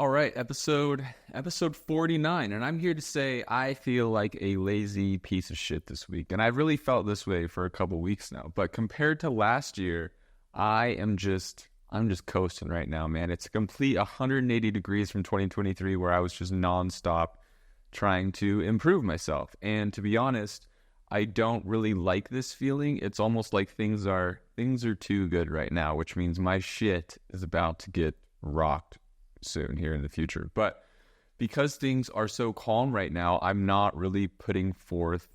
All right, episode 49, and I'm here to say I feel like a lazy piece of shit this week, and I've really felt this way for a couple weeks now. But compared to last year, I'm just coasting right now, man. It's a complete 180 degrees from 2023, where I was just nonstop trying to improve myself. And to be honest, I don't really like this feeling. It's almost like things are too good right now, which means my shit is about to get rocked soon here in the future. But because things are so calm right now, I'm not really putting forth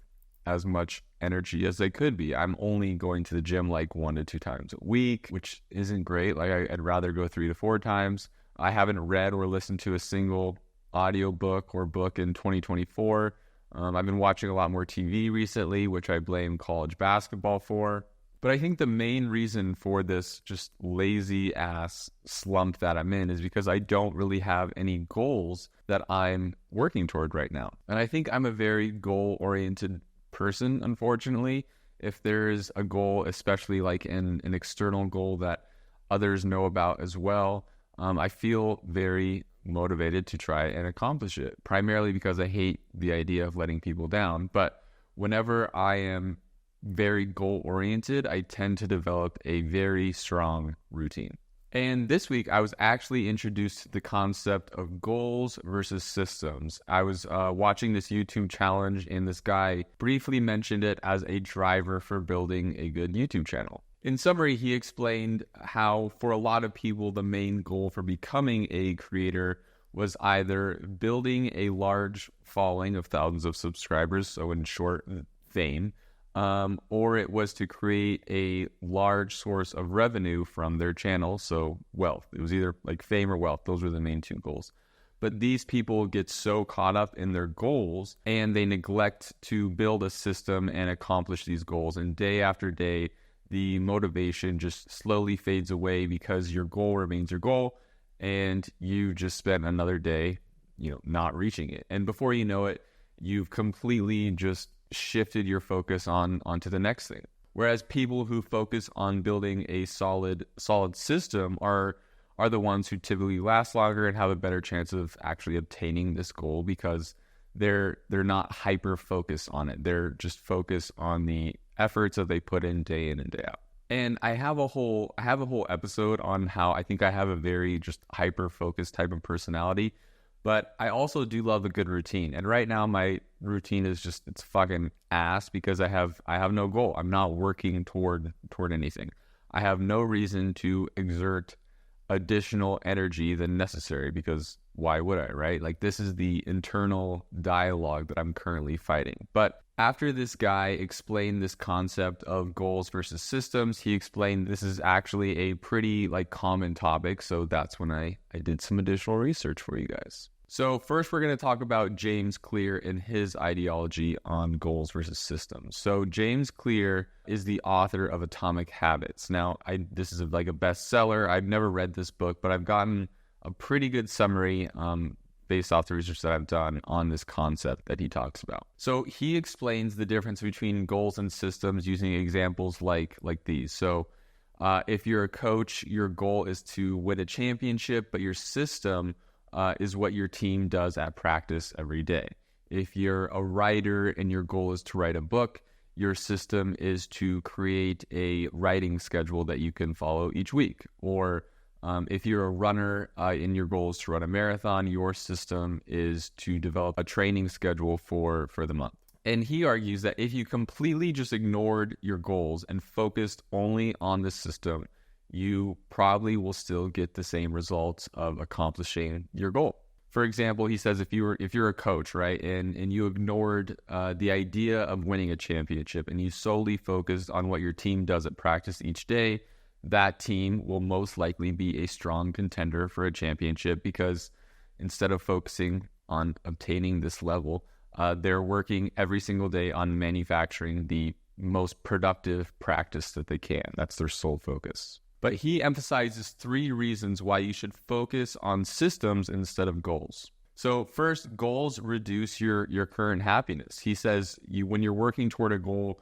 as much energy as I could be. I'm only going to the gym like 1 to 2 times a week, which isn't great. Like I'd rather go 3 to 4 times. I haven't read or listened to a single audiobook or book in 2024. I've been watching a lot more TV recently, which I blame college basketball for. But I think the main reason for this just lazy ass slump that I'm in is because I don't really have any goals that I'm working toward right now. And I think I'm a very goal-oriented person, unfortunately. If there's a goal, especially like an external goal that others know about as well, I feel very motivated to try and accomplish it, primarily because I hate the idea of letting people down. But whenever I am very goal-oriented, I tend to develop a very strong routine. And this week, I was actually introduced to the concept of goals versus systems. I was watching this YouTube challenge, and this guy briefly mentioned it as a driver for building a good YouTube channel. In summary, he explained how for a lot of people, the main goal for becoming a creator was either building a large following of thousands of subscribers, so in short, fame, or it was to create a large source of revenue from their channel, so wealth. It was either like fame or wealth. Those were the main 2 goals. But these people get so caught up in their goals, and they neglect to build a system and accomplish these goals. And day after day, the motivation just slowly fades away because your goal remains your goal, and you just spent another day, not reaching it. And before you know it, you've completely just shifted your focus onto the next thing. Whereas people who focus on building a solid system are the ones who typically last longer and have a better chance of actually obtaining this goal, because they're not hyper focused on it. They're just focused on the efforts that they put in and day out. And I have a whole episode on how I think I have a very just hyper focused type of personality. But I also do love a good routine. And right now my routine is it's fucking ass because I have no goal. I'm not working toward anything. I have no reason to exert additional energy than necessary, because why would I, right? Like, this is the internal dialogue that I'm currently fighting. But after this guy explained this concept of goals versus systems, he explained this is actually a pretty common topic. So that's when I did some additional research for you guys. So first, we're going to talk about James Clear and his ideology on goals versus systems. So James Clear is the author of Atomic Habits. Now, this is a bestseller. I've never read this book, but I've gotten a pretty good summary based off the research that I've done on this concept that he talks about. So he explains the difference between goals and systems using examples like these. So if you're a coach, your goal is to win a championship, but your system is what your team does at practice every day. If you're a writer and your goal is to write a book, your system is to create a writing schedule that you can follow each week. Or if you're a runner and your goal is to run a marathon, your system is to develop a training schedule for the month. And he argues that if you completely just ignored your goals and focused only on the system, you probably will still get the same results of accomplishing your goal. For example, he says if you're a coach, right, and you ignored the idea of winning a championship and you solely focused on what your team does at practice each day, that team will most likely be a strong contender for a championship, because instead of focusing on obtaining this level, they're working every single day on manufacturing the most productive practice that they can. That's their sole focus. But he emphasizes 3 reasons why you should focus on systems instead of goals. So first, goals reduce your current happiness. He says when you're working toward a goal,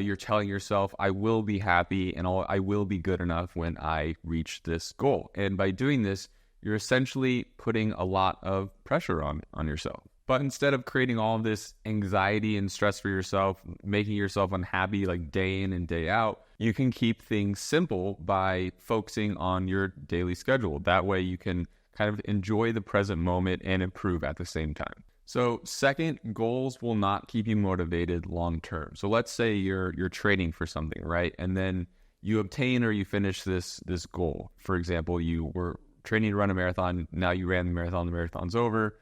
you're telling yourself, I will be happy and I will be good enough when I reach this goal. And by doing this, you're essentially putting a lot of pressure on yourself. But instead of creating all of this anxiety and stress for yourself, making yourself unhappy like day in and day out, you can keep things simple by focusing on your daily schedule. That way you can kind of enjoy the present moment and improve at the same time. So second, goals will not keep you motivated long term. So let's say you're training for something, right? And then you obtain or you finish this goal. For example, you were training to run a marathon, now you ran the marathon's over.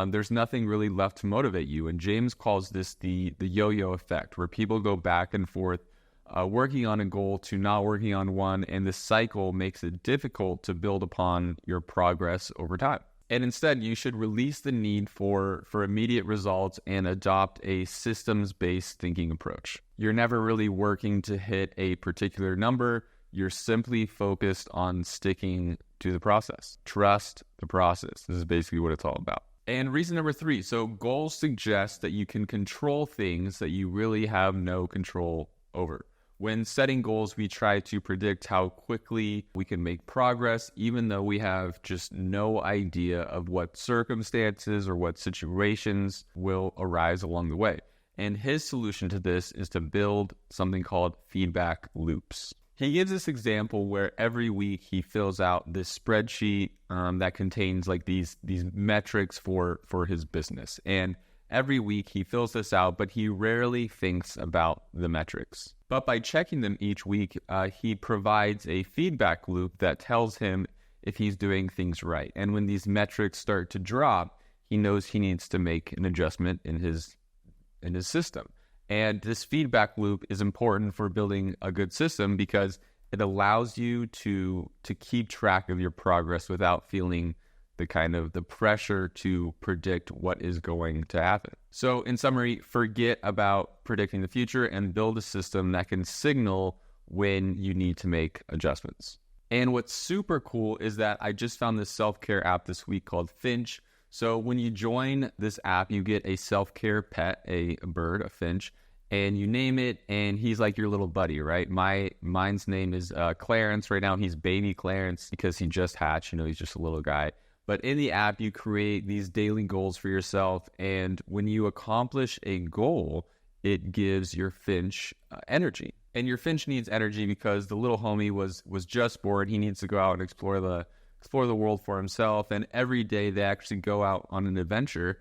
There's nothing really left to motivate you. And James calls this the yo-yo effect, where people go back and forth working on a goal to not working on one, and this cycle makes it difficult to build upon your progress over time. And instead, you should release the need for immediate results and adopt a systems-based thinking approach. You're never really working to hit a particular number. You're simply focused on sticking to the process. Trust the process. This is basically what it's all about. And reason number 3, so goals suggest that you can control things that you really have no control over. When setting goals, we try to predict how quickly we can make progress, even though we have just no idea of what circumstances or what situations will arise along the way. And his solution to this is to build something called feedback loops. He gives this example where every week he fills out this spreadsheet that contains like these metrics for his business. And every week he fills this out, but he rarely thinks about the metrics. But by checking them each week, he provides a feedback loop that tells him if he's doing things right. And when these metrics start to drop, he knows he needs to make an adjustment in his system. And this feedback loop is important for building a good system because it allows you to keep track of your progress without feeling the pressure to predict what is going to happen. So in summary, forget about predicting the future and build a system that can signal when you need to make adjustments. And what's super cool is that I just found this self-care app this week called Finch. So when you join this app, you get a self-care pet, a bird, a finch, and you name it, and he's like your little buddy, right? Mine's name is Clarence. Right now, he's baby Clarence because he just hatched. He's just a little guy. But in the app, you create these daily goals for yourself, and when you accomplish a goal, it gives your finch energy. And your finch needs energy because the little homie was just born. He needs to go out and explore the world for himself. And every day, they actually go out on an adventure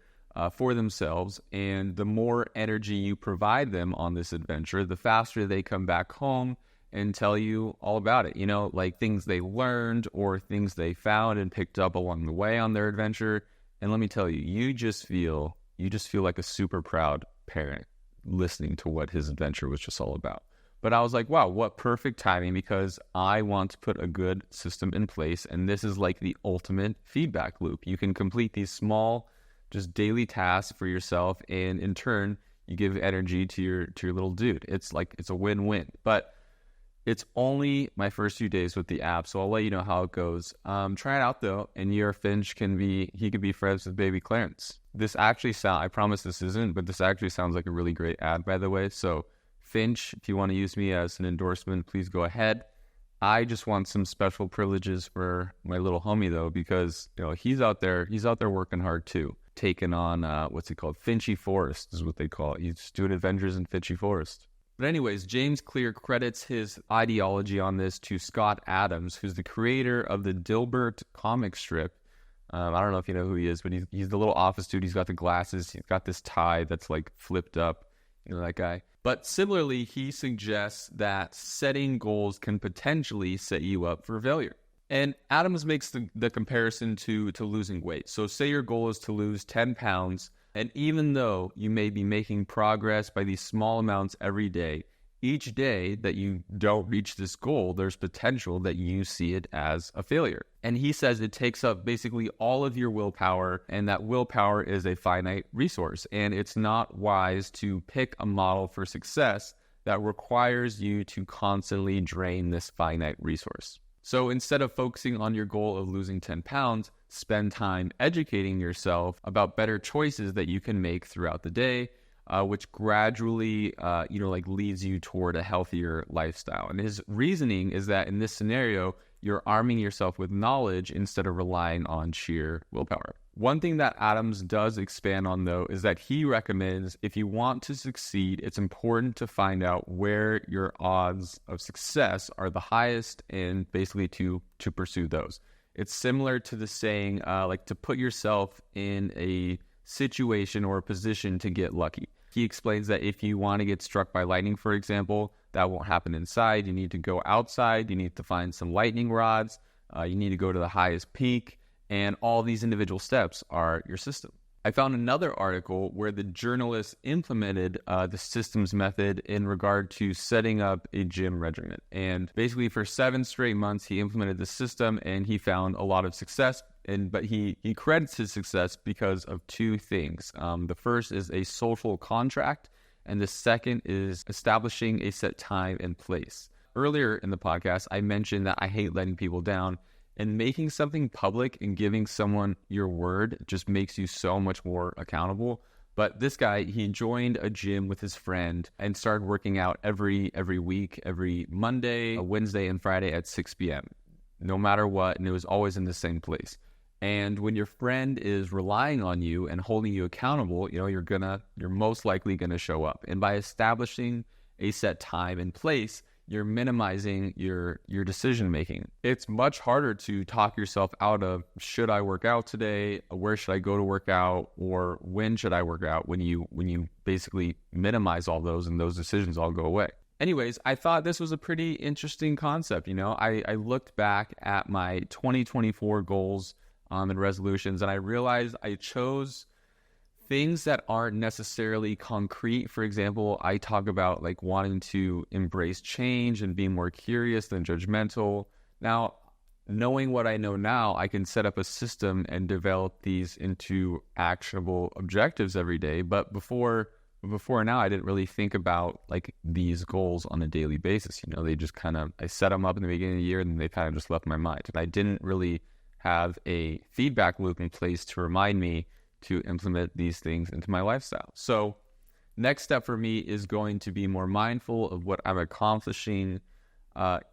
for themselves. And the more energy you provide them on this adventure, the faster they come back home and tell you all about it, like things they learned or things they found and picked up along the way on their adventure. And let me tell you, you just feel like a super proud parent listening to what his adventure was just all about. But I was like, wow, what perfect timing, because I want to put a good system in place. And this is like the ultimate feedback loop. You can complete these small, just daily tasks for yourself. And in turn, you give energy to your little dude. It's a win-win. But it's only my first few days with the app, so I'll let you know how it goes. Try it out though, and your finch could be friends with baby Clarence. This actually I promise this isn't, but this actually sounds like a really great ad, by the way. So Finch, if you want to use me as an endorsement, please go ahead. I just want some special privileges for my little homie though, because he's out there working hard too, taking on what's it called? Finchy Forest is what they call it. He's doing adventures in Finchy Forest. But anyways, James Clear credits his ideology on this to Scott Adams, who's the creator of the Dilbert comic strip. I don't know if you know who he is, but he's the little office dude. He's got the glasses. He's got this tie that's like flipped up. That guy. But similarly, he suggests that setting goals can potentially set you up for failure. And Adams makes the comparison to losing weight. So say your goal is to lose 10 pounds. And even though you may be making progress by these small amounts every day, each day that you don't reach this goal, there's potential that you see it as a failure. And he says it takes up basically all of your willpower, and that willpower is a finite resource. And it's not wise to pick a model for success that requires you to constantly drain this finite resource. So instead of focusing on your goal of losing 10 pounds, spend time educating yourself about better choices that you can make throughout the day, which gradually, leads you toward a healthier lifestyle. And his reasoning is that in this scenario, you're arming yourself with knowledge instead of relying on sheer willpower. One thing that Adams does expand on, though, is that he recommends if you want to succeed, it's important to find out where your odds of success are the highest and basically to pursue those. It's similar to the saying, like to put yourself in a situation or a position to get lucky. He explains that if you want to get struck by lightning, for example, that won't happen inside. You need to go outside. You need to find some lightning rods. You need to go to the highest peak. And all these individual steps are your system. I found another article where the journalist implemented the systems method in regard to setting up a gym regimen. And basically for 7 straight months, he implemented the system and he found a lot of success. But he credits his success because of 2 things. The first is a social contract, and the second is establishing a set time and place. Earlier in the podcast, I mentioned that I hate letting people down. And making something public and giving someone your word just makes you so much more accountable. But this guy, he joined a gym with his friend and started working out every week, every Monday, Wednesday, and Friday at 6 p.m. No matter what, and it was always in the same place. And when your friend is relying on you and holding you accountable, you're most likely gonna show up. And by establishing a set time and place, you're minimizing your decision making. It's much harder to talk yourself out of, should I work out today? Where should I go to work out? Or when should I work out? When you basically minimize all those and those decisions all go away. Anyways, I thought this was a pretty interesting concept. I looked back at my 2024 goals and resolutions, and I realized I chose things that aren't necessarily concrete. For example, I talk about like wanting to embrace change and being more curious than judgmental. Now, knowing what I know now, I can set up a system and develop these into actionable objectives every day. But before now, I didn't really think about like these goals on a daily basis. They just I set them up in the beginning of the year and they kind of just left my mind. And I didn't really have a feedback loop in place to remind me to implement these things into my lifestyle. So next step for me is going to be more mindful of what I'm accomplishing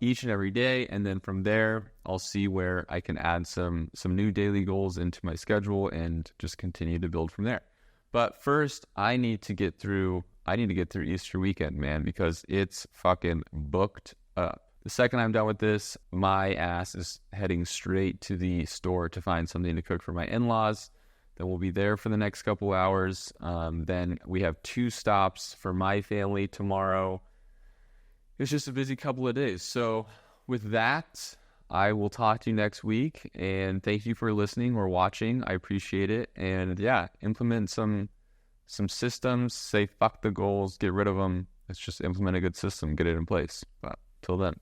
each and every day. And then from there, I'll see where I can add some new daily goals into my schedule and just continue to build from there. But first, I need to get through Easter weekend, man, because it's fucking booked up. The second I'm done with this, my ass is heading straight to the store to find something to cook for my in-laws. Then we'll be there for the next couple hours. Then we have 2 stops for my family tomorrow. It's just a busy couple of days. So with that, I will talk to you next week. And thank you for listening or watching. I appreciate it. And yeah, implement some systems. Say fuck the goals. Get rid of them. Let's just implement a good system. Get it in place. But till then.